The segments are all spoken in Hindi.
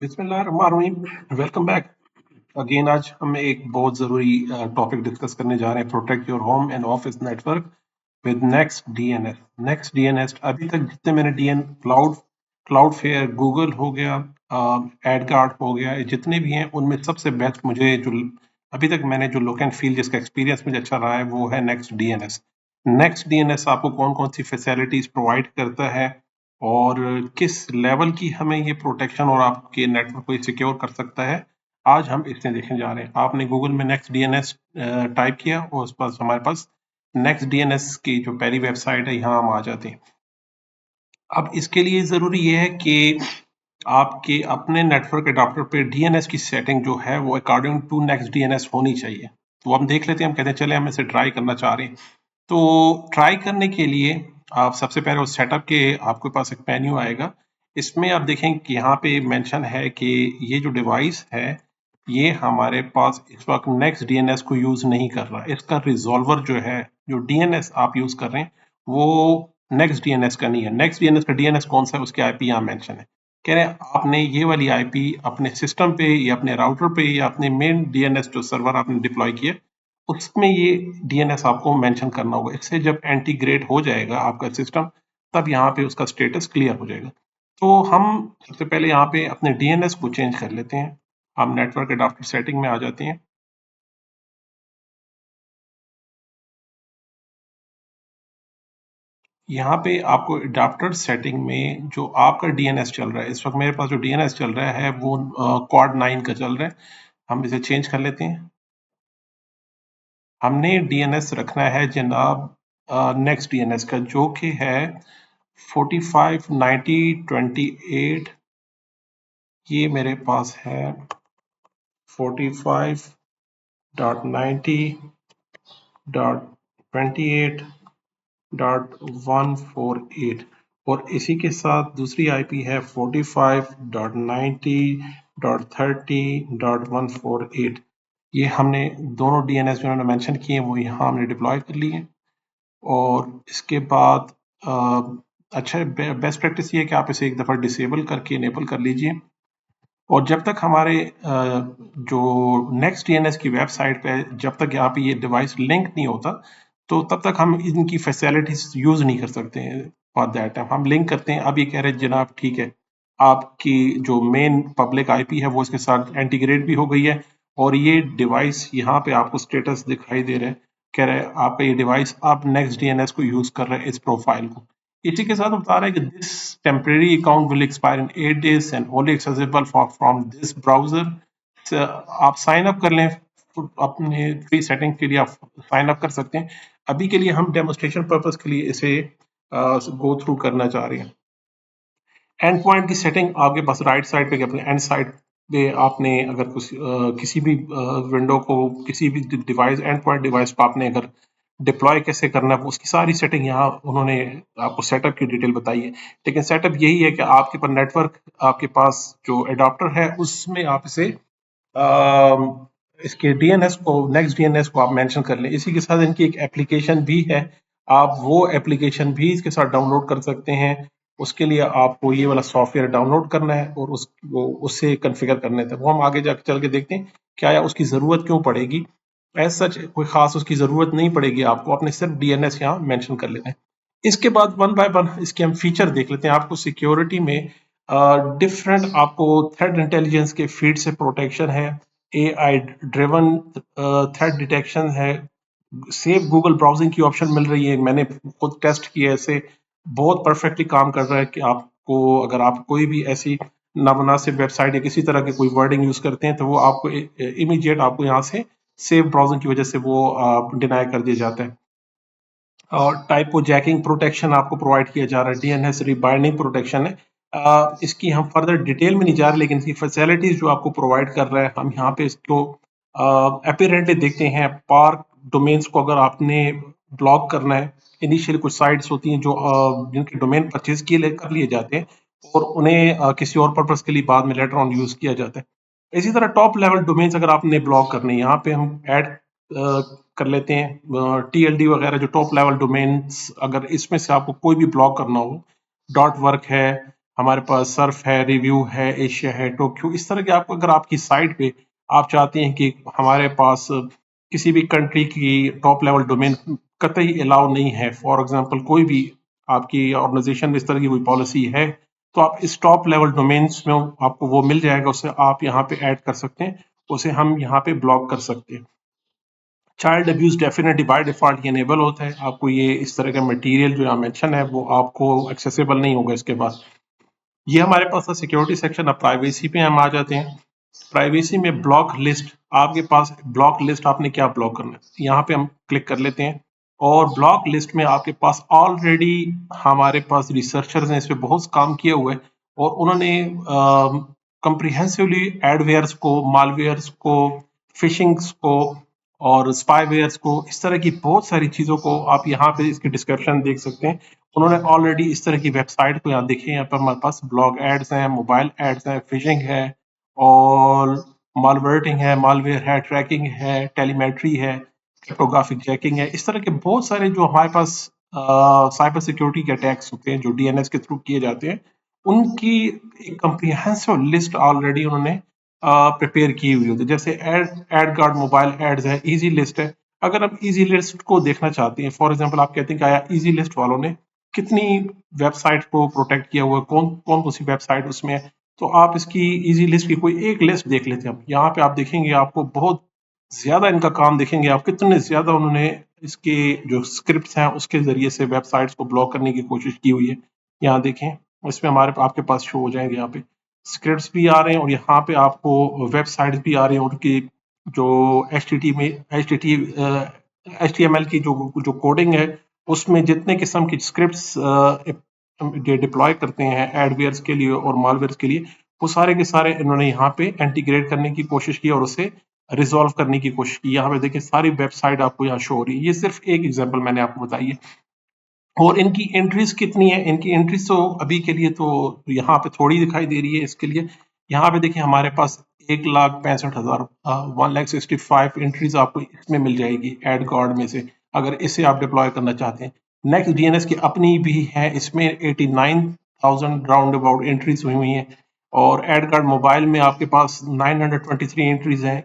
बिस्मिल्लाहिर्रहमानिर्रहीम। Welcome back again. आज हम एक बहुत ज़रूरी टॉपिक डिस्कस करने जा रहे हैं, protect your home and office network with next DNS. Next DNS अभी तक जितने मैंने डीएन क्लाउडफेयर, गूगल हो गया, एडगार्ड हो गया, ये जितने भी हैं उनमें सबसे बेस्ट मुझे जो अभी तक मैंने जो लुक एंड फील जिसका एक्सपीरियंस मुझे अच्छा रहा है वो है नेक्स्ट डीएनएस। नेक्स्ट डीएनएस आपको कौन कौन सी फैसिलिटीज प्रोवाइड करता है और किस लेवल की हमें ये प्रोटेक्शन और आपके नेटवर्क को सिक्योर कर सकता है, आज हम इसमें देखने जा रहे हैं। आपने गूगल में नेक्स्ट डीएनएस टाइप किया और उस पास हमारे पास नेक्स्ट डीएनएस की जो पहली वेबसाइट है, यहाँ हम आ जाते हैं। अब इसके लिए ज़रूरी ये है कि आपके अपने नेटवर्क अडाप्टर पे डीएनएस की सेटिंग जो है वो अकॉर्डिंग टू नेक्स्ट डीएनएस होनी चाहिए। तो हम देख लेते हैं, हम कहते हैं चले हम इसे ट्राई करना चाह रहे हैं। तो ट्राई करने के लिए आप सबसे पहले उस सेटअप के आपके पास एक मेन्यू आएगा। इसमें आप देखें कि यहाँ पे मेंशन है कि ये जो डिवाइस है ये हमारे पास इस वक्त नेक्स्ट डीएनएस को यूज नहीं कर रहा। इसका रिजॉल्वर जो है, जो डीएनएस आप यूज कर रहे हैं वो नेक्स्ट डीएनएस का नहीं है। नेक्स्ट डीएनएस का डीएनएस कौन सा है उसकी आईपी यहाँ मेंशन है। कह रहे हैं आपने ये वाली आईपी अपने सिस्टम पे या अपने राउटर पे या अपने मेन डीएनएस जो सर्वर आपने डिप्लॉय किया उसमें ये डीएनएस आपको मेंशन करना होगा। इससे जब इंटीग्रेट हो जाएगा आपका सिस्टम तब यहाँ पे उसका स्टेटस क्लियर हो जाएगा। तो हम सबसे पहले यहाँ पे अपने डीएनएस को चेंज कर लेते हैं। हम नेटवर्क अडाप्टर सेटिंग में आ जाते हैं। यहाँ पे आपको अडाप्टर सेटिंग में जो आपका डीएनएस चल रहा है, इस वक्त मेरे पास जो डीएनएस चल रहा है वो क्वाड 9 का चल रहा है। हम इसे चेंज कर लेते हैं। हमने डीएनएस रखना है जनाब नेक्स्ट डीएनएस का, जो कि है 459028। ये मेरे पास है 45.90.28.148 और इसी के साथ दूसरी आईपी है 45.90.30.148। ये हमने दोनों डीएनएस जो उन्होंने मेंशन किए वो यहाँ हमने डिप्लॉय कर लिए। और इसके बाद अच्छा बेस्ट प्रैक्टिस ये है कि आप इसे एक दफ़ा डिसेबल करके इनेबल कर लीजिए। और जब तक हमारे जो नेक्स्ट डीएनएस की वेबसाइट पे जब तक यहाँ पे ये डिवाइस लिंक नहीं होता तो तब तक हम इनकी फैसिलिटीज यूज नहीं कर सकते हैं। फॉर दैट टाइम हम लिंक करते हैं। अब ये कह रहे हैं जनाब ठीक है, आपकी जो मेन पब्लिक आईपी है वो इसके साथ इंटीग्रेट भी हो गई है और ये डिवाइस यहाँ पे आपको स्टेटस दिखाई दे रहा है। कह रहे हैं आपका ये डिवाइस अब नेक्स्ट डीएनएस को यूज कर रहा है, इस प्रोफाइल को। इसी के साथ बता रहा है कि this temporary account will expire in 8 days and only accessible from this browser. आप साइन अप कर लें, अपने फ्री सेटिंग के लिए आप साइन अप कर सकते हैं। अभी के लिए हम डेमोस्ट्रेशन पर्पस के लिए इसे गो थ्रू करना चाह रहे हैं। एंड पॉइंट की सेटिंग आपके पास राइट साइड पे, अपने एंड साइड पे आपने अगर किसी भी विंडो को, किसी भी डिवाइस, एंड पॉइंट डिवाइस पर आपने अगर डिप्लॉय कैसे करना है उसकी सारी सेटिंग यहाँ उन्होंने आपको सेटअप की डिटेल बताई है। लेकिन सेटअप यही है कि आपके पास नेटवर्क, आपके पास जो एडाप्टर है उसमें आप इसे इसके डीएनएस को, नेक्स्ट डीएनएस को आप मेंशन कर लें। इसी के साथ इनकी एक एप्लीकेशन भी है, आप वो एप्लीकेशन भी इसके साथ डाउनलोड कर सकते हैं। उसके लिए आपको ये वाला सॉफ्टवेयर डाउनलोड करना है और उससे कॉन्फ़िगर करना है। वो हम आगे जाके चल के देखते हैं क्या या उसकी ज़रूरत क्यों पड़ेगी। एज सच कोई ख़ास उसकी ज़रूरत नहीं पड़ेगी आपको, अपने सिर्फ डीएनएस यहाँ मेंशन कर लेना है। इसके बाद वन बाय वन इसके हम फीचर देख लेते हैं। आपको सिक्योरिटी में डिफरेंट आपको थ्रेट इंटेलिजेंस के फीड से प्रोटेक्शन है, एआई ड्रिवन थ्रेट डिटेक्शन है, सेफ गूगल ब्राउजिंग की ऑप्शन मिल रही है। मैंने खुद टेस्ट किया, ऐसे बहुत परफेक्टली काम कर रहा है कि आपको अगर आप कोई भी ऐसी नामुनासिब वेबसाइट या किसी तरह की कोई वर्डिंग यूज करते हैं तो वो आपको इमीडिएट आपको यहाँ से सेफ ब्राउजिंग की वजह से वो डिनाई कर दिया जाता है। और टाइपो जैकिंग प्रोटेक्शन आपको प्रोवाइड किया जा रहा है, डीएनएस रिबाइंडिंग प्रोटेक्शन है। इसकी हम फर्दर डिटेल में नहीं जा रहे, लेकिन इसकी फैसिलिटीज जो आपको प्रोवाइड कर रहा है, हम यहाँ पे इसको अपेरेंटली देखते हैं। पार्क डोमेन्स को अगर आपने ब्लॉक करना है, इनिशियली कुछ साइट्स होती हैं जो जिनके डोमेन परचेज किए कर लिए जाते हैं और उन्हें किसी और पर्पज के लिए बाद में लेटर ऑन यूज किया जाता है। इसी तरह टॉप लेवल डोमेन्स अगर आपने ब्लॉक करने, यहाँ पे हम ऐड कर लेते हैं टीएलडी वगैरह जो टॉप लेवल डोमेन्स, अगर इसमें से आपको कोई भी ब्लॉक करना हो, डॉट वर्क है, हमारे पास सर्फ है, रिव्यू है, एशिया है, टोक्यो, इस तरह के आपको अगर आपकी साइट पे आप चाहते हैं कि हमारे पास किसी भी कंट्री की टॉप लेवल डोमेन कतई अलाउ नहीं है, फॉर एग्जांपल कोई भी आपकी ऑर्गेनाइजेशन में इस तरह की कोई पॉलिसी है, तो आप इस टॉप लेवल डोमेन्स में आपको वो मिल जाएगा, उसे आप यहाँ पे ऐड कर सकते हैं, उसे हम यहाँ पे ब्लॉक कर सकते हैं। Child abuse definitely by default ये इनेबल होता है, आपको ये इस तरह का मटेरियल जो यहाँ मेंशन है वो आपको एक्सेसिबल नहीं होगा इसके बाद। ये हमारे पास था सिक्योरिटी सेक्शन। अब प्राइवेसी पे हम आ जाते हैं। प्राइवेसी में ब्लॉक लिस्ट, आपके पास ब्लॉक लिस्ट आपने क्या ब्लॉक करना है, यहाँ पे हम क्लिक कर लेते हैं और ब्लॉक लिस्ट में आपके पास ऑलरेडी हमारे पास रिसर्चर्स ने इस पे बहुत काम किया हुआ है और उन्होंने कंप्रिहेंसिवली एडवेयर्स को, मालवेयर्स को, फिशिंग्स को और स्पाईवेयर्स को, इस तरह की बहुत सारी चीज़ों को आप यहाँ पे इसकी डिस्क्रिप्शन देख सकते हैं। उन्होंने ऑलरेडी इस तरह की वेबसाइट को यहाँ देखिए, यहाँ पर हमारे पास ब्लॉग एड्स हैं, मोबाइल एड्स हैं, फिशिंग है और मालवर्टिंग है, मालवेयर है, ट्रैकिंग है, टेलीमेट्री है, क्रिप्टोग्राफिक चेकिंग है, इस तरह के बहुत सारे जो हमारे पास साइबर सिक्योरिटी के अटैक्स होते हैं जो डीएनएस के थ्रू किए जाते हैं, उनकी एक कंप्रिहेंसिव लिस्ट ऑलरेडी उन्होंने प्रिपेयर की हुई होती है। जैसे एड गार्ड मोबाइल एड्स है, इजी लिस्ट है। अगर आप इजी लिस्ट को देखना चाहते हैं, फॉर एग्जांपल आप कहते हैं कि आया इजी लिस्ट वालों ने कितनी वेबसाइट को प्रोटेक्ट किया हुआ है, कौन कौन सी वेबसाइट उसमें है, तो आप इसकी इजी लिस्ट की कोई एक लिस्ट देख लेते हैं। आप यहाँ पे आप देखेंगे, आपको बहुत ज्यादा इनका काम देखेंगे आप, कितने ज्यादा उन्होंने इसके जो स्क्रिप्ट्स हैं उसके जरिए से वेबसाइट्स को ब्लॉक करने की कोशिश की हुई है। यहाँ देखें, इसमें हमारे आपके पास शो हो जाएंगे, यहाँ पे स्क्रिप्ट्स भी आ रहे हैं और यहाँ पे आपको वेबसाइट्स भी आ रहे हैं, उनकी जो HTML की जो कोडिंग है, उसमें जितने किस्म की स्क्रिप्ट्स डिप्लॉय करते हैं एडवेयर्स के लिए और मालवेयर्स के लिए, वो सारे के सारे इन्होंने यहाँ पे इंटीग्रेट करने की कोशिश की और उसे रिजॉल्व करने की कोशिश की। यहाँ पे देखिए सारी वेबसाइट आपको यहाँ शो हो रही है। ये सिर्फ एक एग्जांपल मैंने आपको बताई है। और इनकी एंट्रीज कितनी है, इनकी एंट्रीज तो अभी के लिए तो यहाँ पे थोड़ी दिखाई दे रही है। इसके लिए यहाँ पे देखिए हमारे पास 1,65,000 1,65,000 एंट्रीज आपको इसमें मिल जाएगी एड गार्ड में से, अगर इसे आप डिप्लॉय करना चाहते हैं। नेक्स्ट डीएनएस की अपनी भी है, इसमें 89,000 राउंड अबाउट एंट्रीज हुई हुई हैं और एड गार्ड मोबाइल में आपके पास 923 एंट्रीज हैं।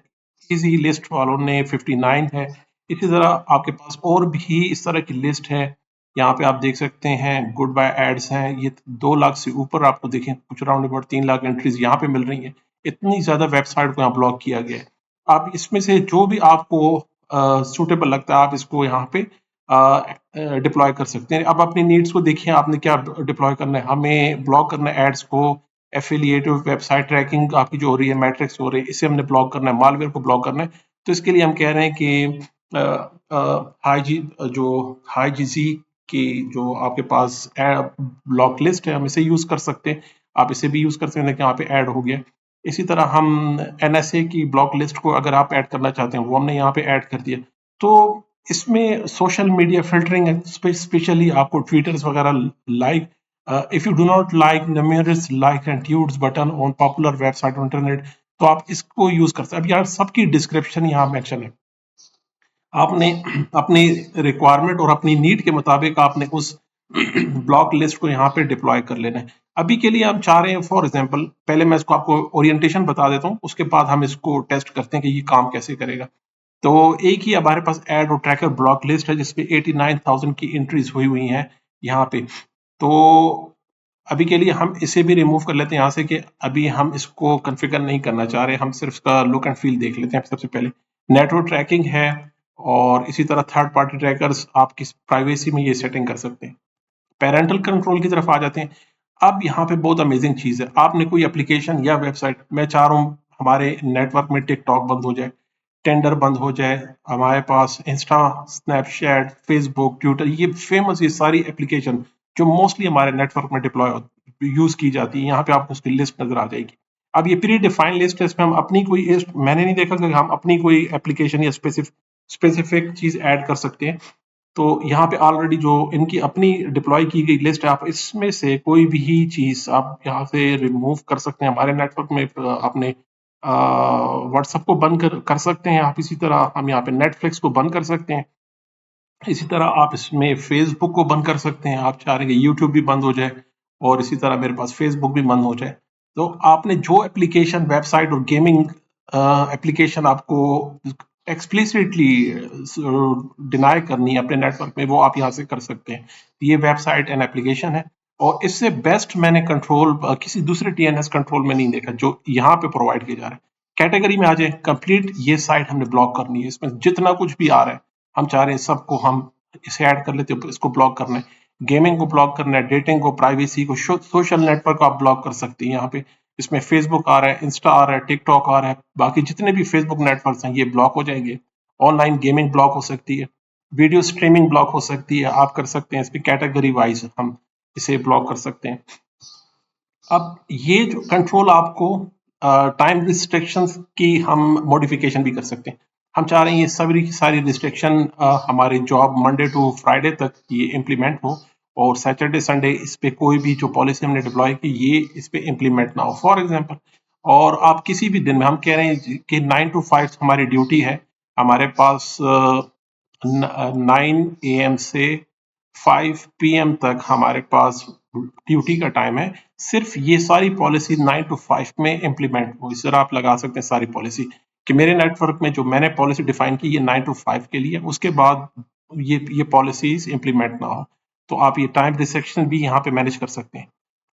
इजी लिस्ट वालों ने 59 है। इसी तरह आपके पास और भी इस तरह की लिस्ट है। यहाँ पे आप देख सकते हैं गुड बाय एड्स हैं, ये 2 लाख से ऊपर आपको देखें कुछ राउंड अबाउट 3 लाख एंट्रीज यहाँ पे मिल रही हैं। इतनी ज्यादा वेबसाइट को यहाँ ब्लॉक किया गया है। आप इसमें से जो भी आपको सूटेबल लगता है आप इसको यहाँ पे डिप्लॉय कर सकते हैं। अब अपनी नीड्स को देखिए, आपने क्या डिप्लॉय करना है। हमें ब्लॉक करना है एड्स को, एफिलिएट वेबसाइट ट्रैकिंग आपकी जो हो रही है, मैट्रिक्स हो रही है, इसे हमने ब्लॉक करना है, मालवेयर को ब्लॉक करना है। तो इसके लिए हम कह रहे हैं कि हाईजीसी की जो आपके पास ब्लॉक लिस्ट है, हम इसे यूज कर सकते हैं। आप इसे भी यूज कर सकते हैं कि यहाँ पे ऐड हो गया। इसी तरह हम NSA की ब्लॉक लिस्ट को अगर आप ऐड करना चाहते हैं, वो हमने यहाँ पे ऐड कर दिया। तो इसमें सोशल मीडिया फिल्टरिंग है, स्पेशली आपको ट्विटर्स वगैरह like if you do not like numerous like and tweets button on popular website on internet, तो आप इसको यूज कर सकते हैं। अब यार सबकी डिस्क्रिप्शन यहाँ मेंशन है, आपने अपनी रिक्वायरमेंट और अपनी नीड के मुताबिक आपने उस ब्लॉक लिस्ट को यहाँ पे डिप्लॉय कर लेना है। अभी के लिए हम चाह रहे हैं, फॉर एग्जांपल पहले मैं इसको आपको ओरिएंटेशन बता देता हूँ, उसके बाद हम इसको टेस्ट करते हैं कि ये काम कैसे करेगा। तो एक ही हमारे पास एड और ट्रैकर ब्लॉक लिस्ट है जिसपे 89,000 की एंट्रीज हुई हुई हैं यहाँ पे। तो अभी के लिए हम इसे भी रिमूव कर लेते हैं यहाँ से कि अभी हम इसको कॉन्फ़िगर नहीं करना चाह रहे, हम सिर्फ इसका लुक एंड फील देख लेते हैं सबसे पहले। नेटवर्क ट्रैकिंग है और इसी तरह थर्ड पार्टी ट्रैकर्स आप किस प्राइवेसी में ये सेटिंग कर सकते हैं। पेरेंटल कंट्रोल की तरफ आ जाते हैं। अब यहाँ पे बहुत अमेजिंग चीज है, आपने कोई एप्लीकेशन या वेबसाइट, मैं चाह रहा हूँ हमारे नेटवर्क में टिकटॉक बंद हो जाए, टेंडर बंद हो जाए, हमारे पास इंस्टा, स्नैपचैट, फेसबुक, ट्विटर, ये फेमस, ये सारी एप्लीकेशन जो मोस्टली हमारे नेटवर्क में डिप्लॉय यूज की जाती है, यहाँ पे आपको उसकी लिस्ट नजर आ जाएगी। अब ये प्री डिफाइंड लिस्ट है, इसमें हम अपनी कोई मैंने नहीं देखा कि हम अपनी कोई एप्लीकेशन या स्पेसिफिक चीज ऐड कर सकते हैं। तो यहाँ पे ऑलरेडी जो इनकी अपनी डिप्लॉय की गई लिस्ट है, आप इसमें से कोई भी चीज आप यहाँ से रिमूव कर सकते हैं। हमारे नेटवर्क में आपने व्हाट्सएप को बंद कर सकते हैं आप, इसी तरह हम यहाँ पे नेटफ्लिक्स को बंद कर सकते हैं, इसी तरह आप इसमें फेसबुक को बंद कर सकते हैं। आप चाह रहे हैं कि यूट्यूब भी बंद हो जाए और इसी तरह मेरे पास फेसबुक भी बंद हो जाए, तो आपने जो एप्लीकेशन, वेबसाइट और गेमिंग एप्लीकेशन आपको एक्सप्लिसिटली डिनाई करनी है अपने नेटवर्क में, वो आप यहाँ से कर सकते हैं। ये वेबसाइट एंड एप्लीकेशन है, और इससे बेस्ट मैंने कंट्रोल किसी दूसरे टीएनएस कंट्रोल में नहीं देखा जो यहाँ पे प्रोवाइड किया जा रहा है। कैटेगरी में आ जाए, कंप्लीट ये साइट हमने ब्लॉक करनी है, इसमें जितना कुछ भी आ रहा है हम चाह रहे हैं सबको हम इसे ऐड कर लेते हैं, इसको ब्लॉक करना है, गेमिंग को ब्लॉक करना है, डेटिंग को, प्राइवेसी को, सोशल नेटवर्क को आप ब्लॉक कर सकते हैं यहाँ पे। इसमें फेसबुक आ रहा है, इंस्टा आ रहा है, टिकटॉक आ रहा है, बाकी जितने भी फेसबुक नेटवर्क हैं ये ब्लॉक हो जाएंगे। ऑनलाइन गेमिंग ब्लॉक हो सकती है, वीडियो स्ट्रीमिंग ब्लॉक हो सकती है, आप कर सकते हैं इसमें कैटेगरी वाइज हम इसे ब्लॉक कर सकते हैं। अब ये जो कंट्रोल आपको टाइम रिस्ट्रिक्शंस की हम मॉडिफिकेशन भी कर सकते हैं। हम चाह रहे हैं ये सभी सारी रिस्ट्रिक्शन हमारे जॉब मंडे टू फ्राइडे तक ये इम्प्लीमेंट हो, और सैटरडे संडे इस पे कोई भी जो पॉलिसी हमने डिप्लॉय की ये इस पे इम्प्लीमेंट ना हो, फॉर एग्जांपल। और आप किसी भी दिन में, हम कह रहे हैं कि 9 to 5 हमारी ड्यूटी है, हमारे पास 9 AM से 5 PM तक हमारे पास ड्यूटी का टाइम है, सिर्फ ये सारी पॉलिसी 9 to 5 में इम्प्लीमेंट हो। इस तरह आप लगा सकते हैं सारी पॉलिसी कि मेरे नेटवर्क में जो मैंने पॉलिसी डिफाइन की ये 9 to 5 के लिए, उसके बाद ये पॉलिसीज इम्प्लीमेंट ना हो, तो आप ये टाइम रिस्ट्रिक्शन भी यहाँ पे मैनेज कर सकते हैं।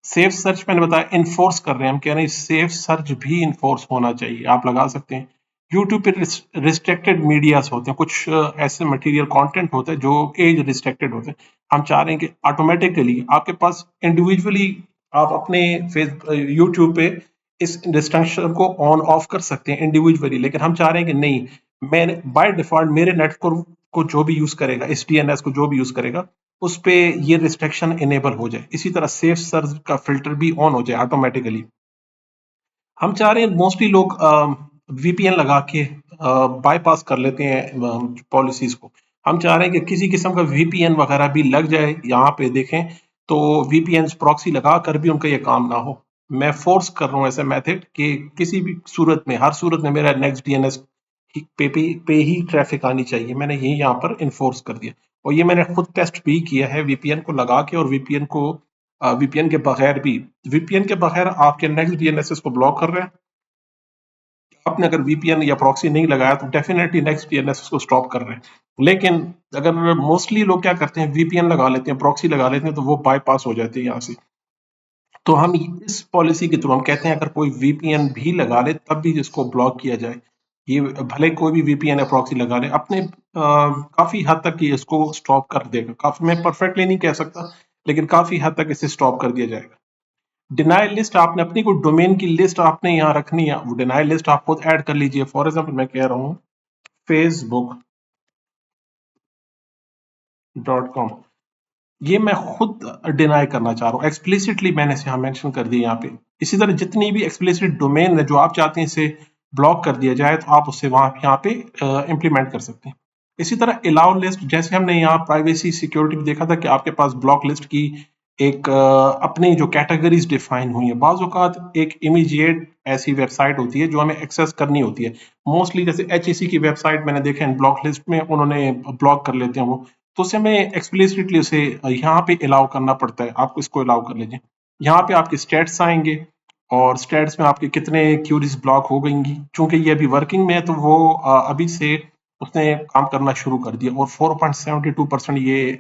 सेफ सर्च मैंने बताया इन्फोर्स कर रहे हैं, हम कह रहे हैं सेफ सर्च भी इन्फोर्स होना चाहिए, आप लगा सकते हैं। यूट्यूब पे रिस्ट्रिक्टेड मीडियाज होते हैं, कुछ ऐसे मटेरियल कंटेंट होते हैं जो एज रिस्ट्रिक्टेड होते हैं, हम चाह रहे हैं कि ऑटोमेटिकली आपके पास इंडिविजुअली आप अपने फेस यूट्यूब पे इस रिस्ट्रिक्शन को ऑन ऑफ कर सकते हैं इंडिविजुअली, लेकिन हम चाह रहे हैं कि नहीं, मैंने बाय डिफॉल्ट मेरे नेटवर्क को जो भी यूज करेगा, इस डीएनएस को जो भी यूज करेगा, उस पे ये रिस्ट्रिक्शन इनेबल हो जाए। इसी तरह सेफ सर्च का फिल्टर भी ऑन हो जाए ऑटोमेटिकली। हम चाह रहे हैं मोस्टली लोग वीपीएन लगा के बाईपास कर लेते हैं पॉलिसीज को। हम चाह रहे हैं कि किसी किस्म का वीपीएन वगैरह भी लग जाए, यहाँ पे देखें तो वीपीएन प्रॉक्सी लगा कर भी उनका ये काम ना हो। मैं फोर्स कर रहा हूँ ऐसे मेथड कि किसी भी सूरत में, हर सूरत में मेरा नेक्स्ट डीएनएस पे ही ट्रैफिक आनी चाहिए, मैंने यही यहाँ पर इन्फोर्स कर दिया। और ये मैंने खुद टेस्ट भी किया है वीपीएन को लगा के, और वीपीएन के बगैर भी, वीपीएन के बगैर आपके नेक्स्ट डीएनएस को ब्लॉक कर रहे हैं। आपने अगर वीपीएन या प्रॉक्सी नहीं लगाया तो डेफिनेटली नेक्स्ट डीएनएस को स्टॉप कर रहे हैं। लेकिन अगर मोस्टली लोग क्या करते हैं, वीपीएन लगा लेते हैं, प्रॉक्सी लगा लेते हैं, तो वो बाईपास हो जाते हैं यहाँ से। तो हम इस पॉलिसी के थ्रू हम कहते हैं अगर कोई वीपीएन भी लगा ले तब भी इसको ब्लॉक किया जाए। ये भले कोई भी वीपीएन या प्रॉक्सी लगा ले, अपने काफी हद तक ये इसको स्टॉप कर देगा। काफी, मैं परफेक्टली नहीं कह सकता, लेकिन काफी हद तक इसे स्टॉप कर दिया जाएगा। डिनाइल लिस्ट, आपने अपनी कोई डोमेन की लिस्ट आपने यहाँ रखनी है, वो डिनाइल लिस्ट आप खुद ऐड कर लीजिए। फॉर एग्जाम्पल मैं कह रहा हूँ facebook.com, ये मैं खुद डिनाई करना चाह रहा हूँ, एक्सप्लिसिटली मैंने इसे यहाँ मेंशन कर दिया यहाँ पे। इसी तरह जितनी भी एक्सप्लिसिट डोमेन है जो आप चाहते हैं इसे ब्लॉक कर दिया जाए, तो आप उसे वहां यहाँ पे इम्प्लीमेंट कर सकते हैं। इसी तरह अलाउ लिस्ट, जैसे हमने यहाँ प्राइवेसी सिक्योरिटी में देखा था कि आपके पास ब्लॉक लिस्ट की एक अपनी जो कैटेगरीज डिफाइन हुई है। बाज़ औक़ात एक इमीडिएट ऐसी वेबसाइट होती है जो हमें एक्सेस करनी होती है, मोस्टली जैसे एचईसी की वेबसाइट मैंने देखा है ब्लॉक लिस्ट में उन्होंने ब्लॉक कर लेते हैं वो, तो उसे हमें एक्सप्लिसिटली उसे यहाँ पे अलाउ करना पड़ता है। आप इसको अलाउ कर लीजिए, यहाँ पे आपके स्टेट्स आएंगे, और स्टेट्स में आपके कितने क्यूरीज ब्लॉक हो गई। चूंकि ये अभी वर्किंग में है तो वो अभी से उसने काम करना शुरू कर दिया, और 4.72% ये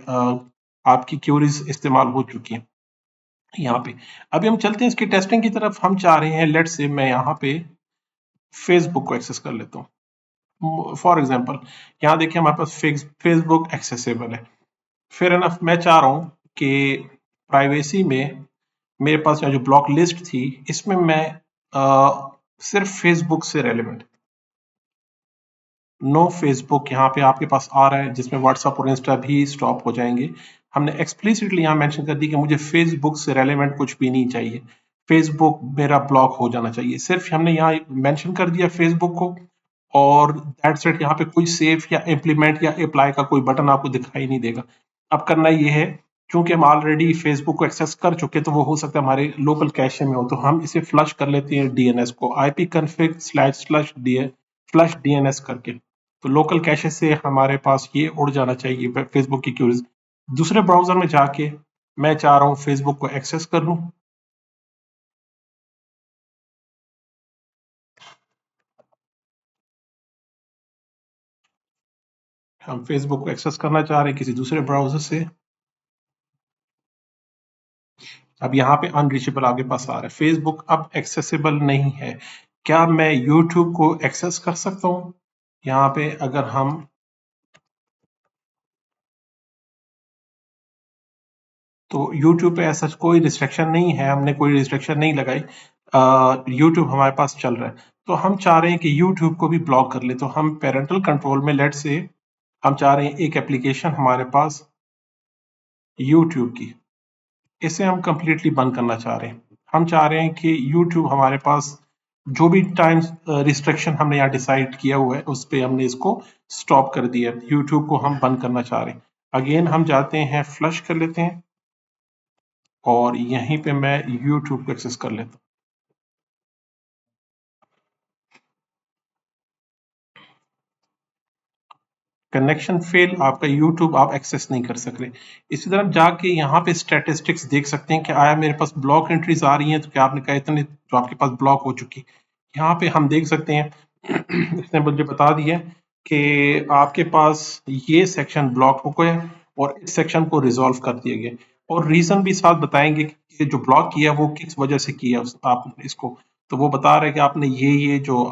आपकी क्यूरीज इस्तेमाल हो चुकी हैं यहाँ पे। अभी हम चलते हैं इसकी टेस्टिंग की तरफ। हम चाह रहे हैं, लेट्स से मैं यहाँ पे फेसबुक को एक्सेस कर लेता हूँ। फॉर एग्जाम्पल यहाँ देखिए हमारे पास फेसबुक एक्सेसिबल है। फिर एनफ मैं चाह रहा हूँ कि प्राइवेसी में मेरे पास जो ब्लॉक लिस्ट थी इसमें मैं सिर्फ फेसबुक से रेलिवेंट, नो फेसबुक यहाँ पे आपके पास आ रहा है, जिसमें व्हाट्सएप और इंस्टा भी स्टॉप हो जाएंगे। हमने एक्सप्लिसिटली यहाँ मेंशन कर दी कि मुझे फेसबुक से रेलेवेंट कुछ भी नहीं चाहिए, फेसबुक मेरा ब्लॉक हो जाना चाहिए। सिर्फ हमने यहाँ मेंशन कर दिया फेसबुक को, और दैट्स इट। यहाँ पे कोई सेव या इम्प्लीमेंट या अप्लाई का कोई बटन आपको दिखाई नहीं देगा। अब करना ये है, क्योंकि हम ऑलरेडी फेसबुक को एक्सेस कर चुके, तो वो हो सकता है हमारे लोकल कैशे में हो, तो हम इसे फ्लश कर लेते हैं डीएनएस को, ipconfig//फ्लश डीएनएस करके। तो लोकल कैशे से हमारे पास ये उड़ जाना चाहिए फेसबुक की क्यूरीज। दूसरे ब्राउजर में जाके मैं चाह रहा हूँ फेसबुक को एक्सेस कर लूँ। हम फेसबुक को एक्सेस करना चाह रहे हैं किसी दूसरे ब्राउजर से। अब यहाँ पे अनरीचेबल आपके पास आ रहा है, फेसबुक अब एक्सेसिबल नहीं है। क्या मैं यूट्यूब को एक्सेस कर सकता हूँ? यहाँ पे अगर हम तो यूट्यूब पे ऐसा कोई रिस्ट्रिक्शन नहीं है, हमने कोई रिस्ट्रिक्शन नहीं लगाई। यूट्यूब हमारे पास चल रहा है, तो हम चाह रहे हैं कि यूट्यूब को भी ब्लॉक कर ले। तो हम पेरेंटल कंट्रोल में लेट से हम चाह रहे हैं एक एप्लीकेशन हमारे पास यूट्यूब की, इसे हम कंप्लीटली बंद करना चाह रहे हैं। हम चाह रहे हैं कि यूट्यूब हमारे पास जो भी टाइम रिस्ट्रिक्शन हमने यहाँ डिसाइड किया हुआ है उस पर हमने इसको स्टॉप कर दिया। यूट्यूब को हम बंद करना चाह रहे हैं। अगेन हम जाते हैं, फ्लश कर लेते हैं और यहीं पे मैं यूट्यूब को एक्सेस कर लेता हूँ। कनेक्शन फेल, आपका यूट्यूब आप एक्सेस नहीं कर सक रहे। इसी तरह जाके यहाँ पे स्टैटिस्टिक्स देख सकते हैं कि आया मेरे पास ब्लॉक एंट्रीज आ रही हैं, तो क्या आपने कहा इतने जो आपके पास ब्लॉक हो चुकी। यहाँ पे हम देख सकते हैं इसने मुझे बता दिया कि आपके पास ये सेक्शन ब्लॉक हो गया और इस सेक्शन को रिजॉल्व कर दिया गया, और रीजन भी साथ बताएंगे कि जो ब्लॉक किया वो किस वजह से किया आपने इसको। तो वो बता रहे हैं कि आपने ये जो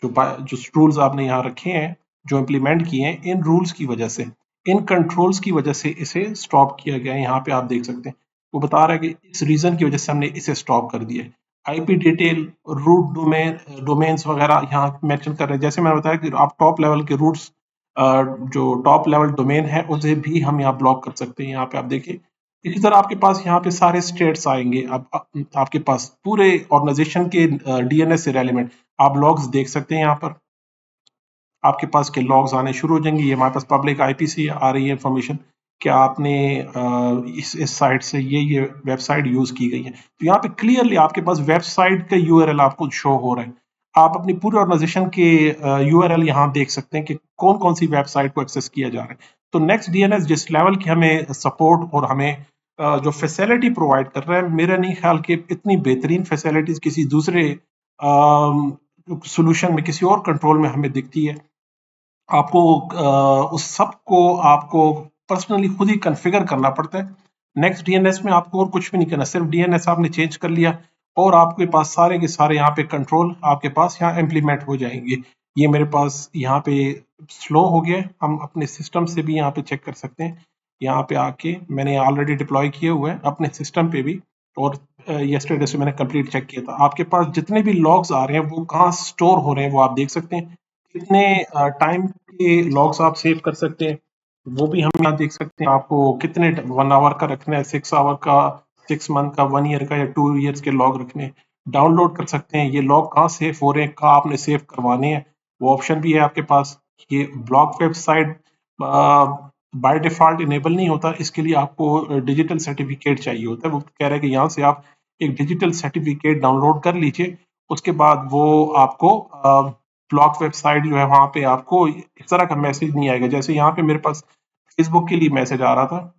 जो रूल्स आपने यहाँ रखे हैं, जो इम्प्लीमेंट किए हैं, इन रूल्स की वजह से, इन कंट्रोल्स की वजह से इसे स्टॉप किया गया है। यहाँ पे आप देख सकते हैं वो बता रहा है कि इस रीजन की वजह से हमने इसे स्टॉप कर दिया है। IP detail, root domain, domains वगैरह यहाँ मेंशन कर रहे हैं। जैसे मैंने बताया कि आप टॉप लेवल के रूट्स, जो टॉप लेवल डोमेन है उसे भी हम यहाँ ब्लॉक कर सकते हैं। यहाँ पे आप देखिए, इसी तरह आपके पास यहाँ पे सारे स्टेट्स आएंगे। अब आपके पास पूरे ऑर्गेनाइजेशन के डीएनएस से रेलिवेंट आप लॉग्स देख सकते हैं। यहाँ पर आपके पास के लॉग्स आने शुरू हो जाएंगे। ये हमारे पास पब्लिक आईपी से आ रही है इंफॉर्मेशन कि आपने इस साइट से ये वेबसाइट यूज की गई है। तो यहाँ पे क्लियरली आपके पास वेबसाइट का यूआरएल आपको शो हो रहा है। आप अपनी पूरे ऑर्गेनाइजेशन के यूआरएल यहाँ देख सकते हैं कि कौन कौन सी वेबसाइट को एक्सेस किया जा रहा है। तो नेक्स्ट डीएनएस जिस लेवल की हमें सपोर्ट और हमें जो फैसिलिटी प्रोवाइड कर रहा है, मेरा नहीं ख्याल कि इतनी बेहतरीन फैसिलिटीज किसी दूसरे सोल्यूशन में, किसी और कंट्रोल में हमें दिखती है। आपको उस सब को आपको पर्सनली खुद ही कॉन्फ़िगर करना पड़ता है। नेक्स्ट डीएनएस में आपको और कुछ भी नहीं करना, सिर्फ डीएनएस आपने चेंज कर लिया और आपके पास सारे के सारे यहाँ पे कंट्रोल आपके पास यहाँ इम्प्लीमेंट हो जाएंगे। ये मेरे पास यहाँ पे स्लो हो गया, हम अपने सिस्टम से भी यहाँ पे चेक कर सकते हैं। यहाँ पे आके मैंने ऑलरेडी डिप्लॉय किए हुए हैं अपने सिस्टम पे भी, और यस्टरडे से मैंने कंप्लीट चेक किया था। आपके पास जितने भी लॉग्स आ रहे हैं वो कहाँ स्टोर हो रहे हैं वो आप देख सकते हैं। कितने टाइम के लॉग्स आप सेव कर सकते हैं वो भी हम यहाँ देख सकते हैं। आपको कितने 1 आवर का रखना है, 6 आवर का, 6 मंथ का, 1 ईयर का या 2 ईयर्स के लॉग रखने हैं, डाउनलोड कर सकते हैं। ये लॉग कहाँ सेव हो रहे हैं, कहाँ आपने सेव करवाने हैं, वो ऑप्शन भी है आपके पास। ये blog website by default enable नहीं होता, इसके लिए आपको डिजिटल सर्टिफिकेट चाहिए होता है। वो कह रहा है कि यहाँ से आप एक डिजिटल सर्टिफिकेट डाउनलोड कर लीजिए, उसके बाद वो आपको ब्लॉक वेबसाइट जो है वहां पे आपको इस तरह का मैसेज नहीं आएगा। जैसे यहाँ पे मेरे पास फेसबुक के लिए मैसेज आ रहा था,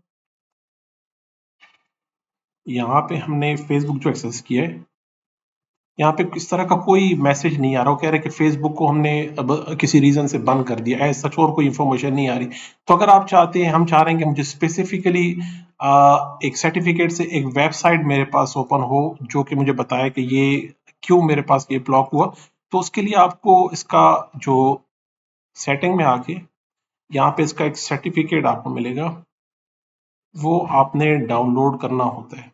यहाँ पे हमने फेसबुक जो एक्सेस किया है, यहाँ पे किस तरह का कोई मैसेज नहीं आ रहा। वो कह रहे हैं कि फेसबुक को हमने अब किसी रीजन से बंद कर दिया है, सच और कोई इन्फॉर्मेशन नहीं आ रही। तो अगर आप चाहते हैं, हम चाह रहे हैं कि मुझे स्पेसिफिकली एक सर्टिफिकेट से एक वेबसाइट मेरे पास ओपन हो जो कि मुझे बताए कि ये क्यों मेरे पास ये ब्लॉक हुआ, तो उसके लिए आपको इसका जो सेटिंग में आके यहाँ पे इसका एक सर्टिफिकेट आपको मिलेगा, वो आपने डाउनलोड करना होता है।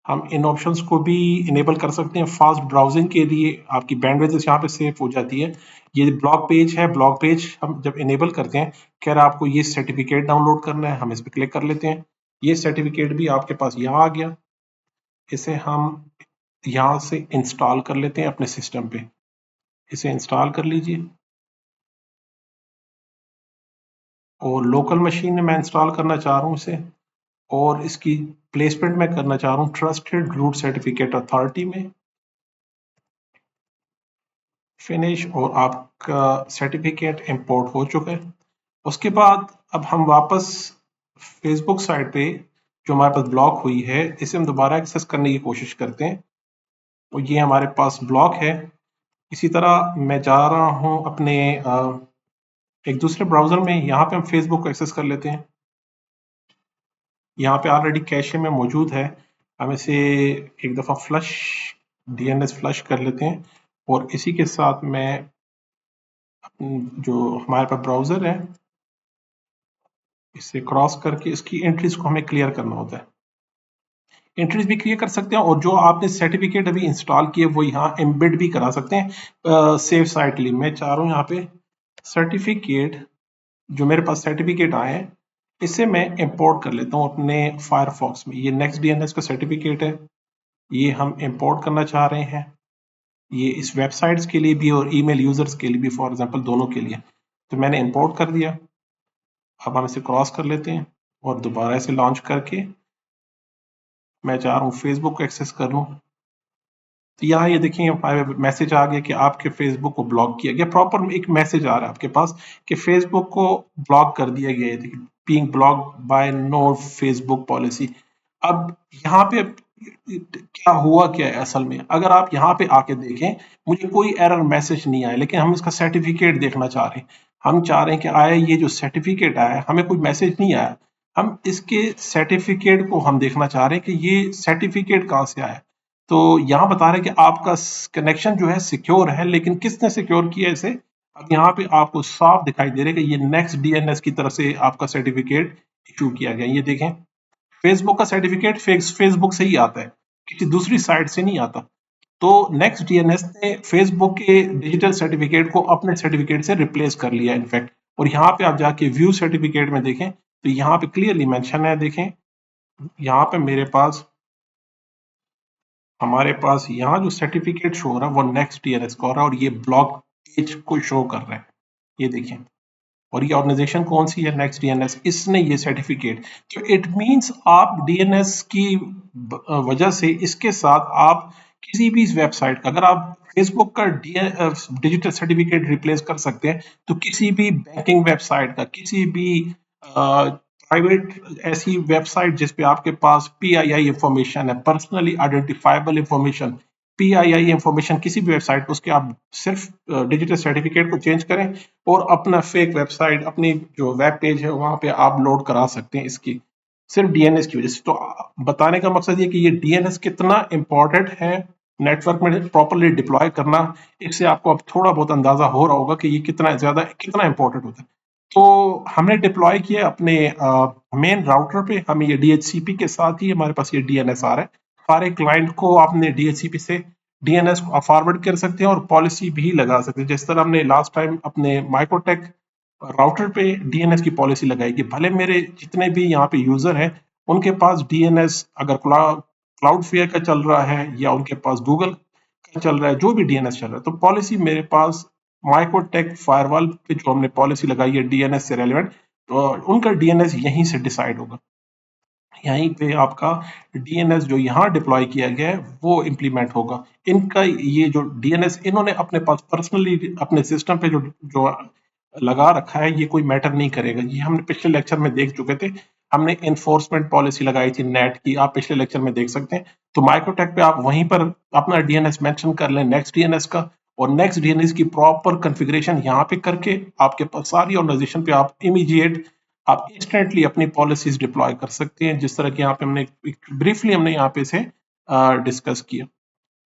हम इन ऑप्शंस को भी इनेबल कर सकते हैं फास्ट ब्राउजिंग के लिए, आपकी बैंडविड्थ यहाँ पे सेव हो जाती है। ये ब्लॉग पेज है, ब्लॉग पेज हम जब इनेबल करते हैं, कह रहा है आपको ये सर्टिफिकेट डाउनलोड करना है, हम इस पर क्लिक कर लेते हैं। ये सर्टिफिकेट भी आपके पास यहाँ आ गया, इसे हम यहाँ से इंस्टॉल कर लेते हैं अपने सिस्टम पे। इसे इंस्टॉल कर लीजिए, और लोकल मशीन में मैं इंस्टॉल करना चाह रहा हूँ इसे, और इसकी प्लेसमेंट मैं करना चाह रहा हूँ ट्रस्टेड रूट सर्टिफिकेट अथॉरिटी में। फिनिश, और आपका सर्टिफिकेट इंपोर्ट हो चुका है। उसके बाद अब हम वापस फेसबुक साइट पे जो हमारे पास ब्लॉक हुई है, इसे हम दोबारा एक्सेस करने की कोशिश करते हैं, और ये हमारे पास ब्लॉक है। इसी तरह मैं जा रहा हूँ अपने एक दूसरे ब्राउज़र में, यहाँ पे हम फेसबुक को एक्सेस कर लेते हैं। यहाँ पे ऑलरेडी कैशे में मौजूद है, हम इसे एक दफ़ा फ्लश डीएनएस फ्लश कर लेते हैं, और इसी के साथ मैं जो हमारे पास ब्राउज़र है इसे क्रॉस करके इसकी एंट्रीज को हमें क्लियर करना होता है। एंट्रीज भी क्लियर कर सकते हैं, और जो आपने सर्टिफिकेट अभी इंस्टॉल किए वो यहाँ एम्बेड भी करा सकते हैं सेव साइटली। मैं चाह रहा हूँ यहाँ पे सर्टिफिकेट, जो मेरे पास सर्टिफिकेट आए हैं इसे मैं इंपोर्ट कर लेता हूँ अपने फायरफॉक्स में। ये नेक्स्ट डीएनएस का सर्टिफिकेट है, ये हम इंपोर्ट करना चाह रहे हैं, ये इस वेबसाइट्स के लिए भी और ईमेल यूजर्स के लिए भी, फॉर एग्जांपल दोनों के लिए। तो मैंने इंपोर्ट कर दिया। अब हम इसे क्रॉस कर लेते हैं और दोबारा इसे लॉन्च करके मैं चाह रहा हूँ फेसबुक को एक्सेस कर लूँ। तो यहाँ ये देखिए मैसेज आ गया कि आपके फेसबुक को ब्लॉक किया गया। प्रॉपर एक मैसेज आ रहा है आपके पास कि फेसबुक को ब्लॉक कर दिया गया है, being blocked by no Facebook policy. अब यहाँ पे क्या हुआ क्या है असल में, अगर आप यहाँ पे आके देखें, मुझे कोई एरर मैसेज नहीं आया, लेकिन हम इसका सर्टिफिकेट देखना चाह रहे हैं। हम चाह रहे हैं कि आया ये जो सर्टिफिकेट आया है, हमें कोई मैसेज नहीं आया, हम इसके सर्टिफिकेट को हम देखना चाह रहे हैं कि ये सर्टिफिकेट कहाँ से आया। तो यहाँ बता रहे हैं कि आपका कनेक्शन जो है सिक्योर है, लेकिन किसने सिक्योर किया इसे? अब यहाँ पे आपको साफ दिखाई दे रहा है कि ये नेक्स्ट डीएनएस की तरफ से आपका सर्टिफिकेट इशू किया गया। ये देखें, फेसबुक का सर्टिफिकेट फेसबुक से ही आता है, किसी दूसरी साइट से नहीं आता। तो नेक्स्ट डीएनएस ने फेसबुक के डिजिटल सर्टिफिकेट को अपने सर्टिफिकेट से रिप्लेस कर लिया इनफैक्ट। और यहाँ पे आप जाके व्यू सर्टिफिकेट में देखें तो यहाँ पे क्लियरली मेंशन है, देखें यहाँ पे मेरे पास, हमारे पास यहाँ जो सर्टिफिकेट शो हो रहा है वो नेक्स्ट डीएनएस का हो रहा है, और ये ब्लॉक पेज को शो कर रहा है। ये देखें, और ये ऑर्गेनाइजेशन कौन सी है? नेक्स्ट डीएनएस, इसने ये सर्टिफिकेट। तो इट मींस आप डीएनएस की वजह से इसके साथ आप किसी भी वेबसाइट का, अगर आप फेसबुक का डिजिटल सर्टिफिकेट रिप्लेस कर सकते हैं, तो किसी भी बैंकिंग वेबसाइट का, किसी भी प्राइवेट ऐसी वेबसाइट जिस पे आपके पास पीआईआई इंफॉर्मेशन है, पर्सनली आइडेंटिफाइबल इंफॉर्मेशन, पीआईआई इंफॉर्मेशन, किसी भी वेबसाइट पर उसके आप सिर्फ डिजिटल सर्टिफिकेट को चेंज करें और अपना फेक वेबसाइट, अपनी जो वेब पेज है वहां पे आप लोड करा सकते हैं इसकी, सिर्फ डीएनएस की वजह से। तो बताने का मकसद ये कि ये डीएनएस कितना इंपॉर्टेंट है नेटवर्क में प्रॉपरली डिप्लॉय करना, इससे आपको अब थोड़ा बहुत अंदाजा हो रहा होगा कि ये कितना इंपॉर्टेंट होता है। तो हमने डिप्लॉय किया अपने मेन राउटर पे, हमें ये डीएचसीपी के साथ ही हमारे पास ये डीएनएस आ रहा है। सारे क्लाइंट को आपने डीएचसीपी से डीएनएस को फॉरवर्ड कर सकते हैं और पॉलिसी भी लगा सकते हैं, जिस तरह हमने लास्ट टाइम अपने माइक्रोटेक राउटर पे डीएनएस की पॉलिसी लगाई कि भले मेरे जितने भी यहाँ पे यूजर हैं उनके पास डीएनएस अगर क्लाउड फेयर का चल रहा है या उनके पास गूगल का चल रहा है, जो भी डीएनएस चल रहा है, तो पॉलिसी मेरे पास माइक्रोटेक फायरवॉल पे जो हमने पॉलिसी लगाई है डीएनएस से रेलिवेंट, तो उनका डीएनएस यहीं से डिसाइड होगा। यहीं पे आपका डीएनएस जो यहाँ डिप्लॉय किया गया है वो इम्प्लीमेंट होगा। इनका ये जो डीएनएस इन्होंने अपने पास पर्सनली अपने सिस्टम पे जो जो लगा रखा है, ये कोई मैटर नहीं करेगा। ये हमने पिछले लेक्चर में देख चुके थे, हमने इन्फोर्समेंट पॉलिसी लगाई थी नेट की, आप पिछले लेक्चर में देख सकते हैं। तो माइक्रोटेक पे आप वहीं पर अपना डीएनएस मेंशन कर लें नेक्स्ट डीएनएस का, और नेक्स्ट डीएनएस की प्रॉपर कॉन्फ़िगरेशन यहाँ पे करके आपके पास सारी ऑर्गेनाइजेशन पे आप इमीडिएट, आप इंस्टेंटली अपनी पॉलिसीज डिप्लॉय कर सकते हैं, जिस तरह की यहाँ पे हमने ब्रीफली हमने यहाँ पे इसे डिस्कस किया।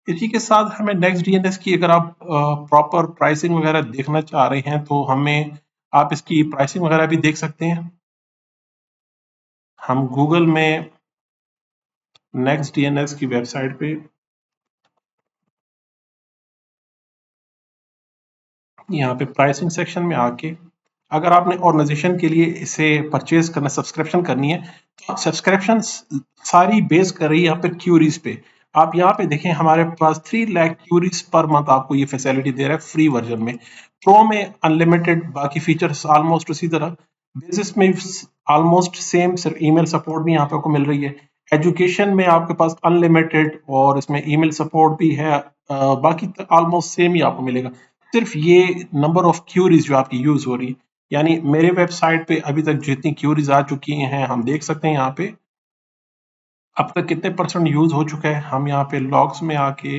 इसी के साथ हमें नेक्स्ट डीएनएस की अगर आप प्रॉपर प्राइसिंग वगैरह देखना चाह रहे हैं तो हमें आप इसकी प्राइसिंग वगैरह भी देख सकते हैं। हम गूगल में नेक्स्ट डीएनएस की वेबसाइट पे यहाँ पे प्राइसिंग सेक्शन में आके, अगर आपने ऑर्गेनाइजेशन के लिए इसे परचेज करना, सब्सक्रिप्शन करनी है, तो सब्सक्रिप्शन सारी बेस कर रही है यहाँ पे क्यूरीज पे। आप यहाँ पे देखें, हमारे पास 3 लाख क्यूरीज पर मंथ आपको ये फैसिलिटी दे रहा है फ्री वर्जन में। प्रो में अनलिमिटेड बाकी फीचर्स ऑलमोस्ट उसी तरह, बेसिस में ऑलमोस्ट सेम, सिर्फ ईमेल सपोर्ट भी यहाँ पे आपको मिल रही है। एजुकेशन में आपके पास अनलिमिटेड और इसमें ईमेल सपोर्ट भी है, बाकी ऑलमोस्ट सेम ही आपको मिलेगा। सिर्फ ये नंबर ऑफ क्यूरीज जो आपकी यूज हो रही है, यानी मेरे वेबसाइट पे अभी तक जितनी क्यूरीज आ चुकी हैं हम देख सकते हैं यहाँ पे अब तक कितने परसेंट यूज हो चुका है। हम यहाँ पे लॉग्स में आके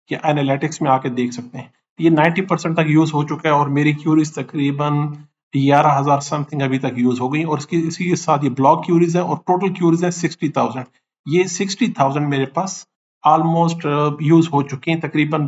या एनालिटिक्स में आके देख सकते हैं। ये 90% तक यूज हो चुका है और मेरी क्यूरीज तकरीबन 11,000 समथिंग अभी तक यूज हो गई और इसी के साथ ये ब्लॉग क्यूरीज है और टोटल क्यूरीज है 60,000। ये 60,000 मेरे पास ऑलमोस्ट यूज हो चुके हैं, तकरीबन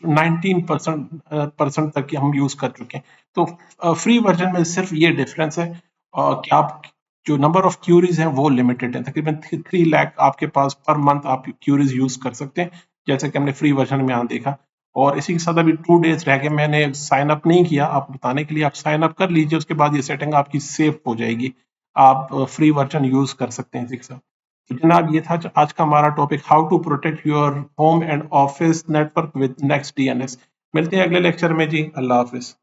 19% तक की हम यूज कर चुके हैं। तो फ्री वर्जन में सिर्फ ये डिफरेंस है कि आप जो नंबर ऑफ क्यूरीज हैं वो लिमिटेड है, तकरीबन 3 लाख आपके पास पर मंथ आप क्यूरीज यूज कर सकते हैं, जैसे कि हमने फ्री वर्जन में यहाँ देखा। और इसी के साथ अभी 2 डेज रह गए, मैंने साइन अप नहीं किया, आप बताने के लिए आप साइन अप कर लीजिए, उसके बाद ये सेटिंग आपकी सेव हो जाएगी, आप फ्री वर्जन यूज कर सकते हैं इसी के साथ। तो जनाब ये था आज का हमारा topic, how to protect your home and office network with next DNS. मिलते हैं अगले लेक्चर में जी, अल्लाह हाफिज।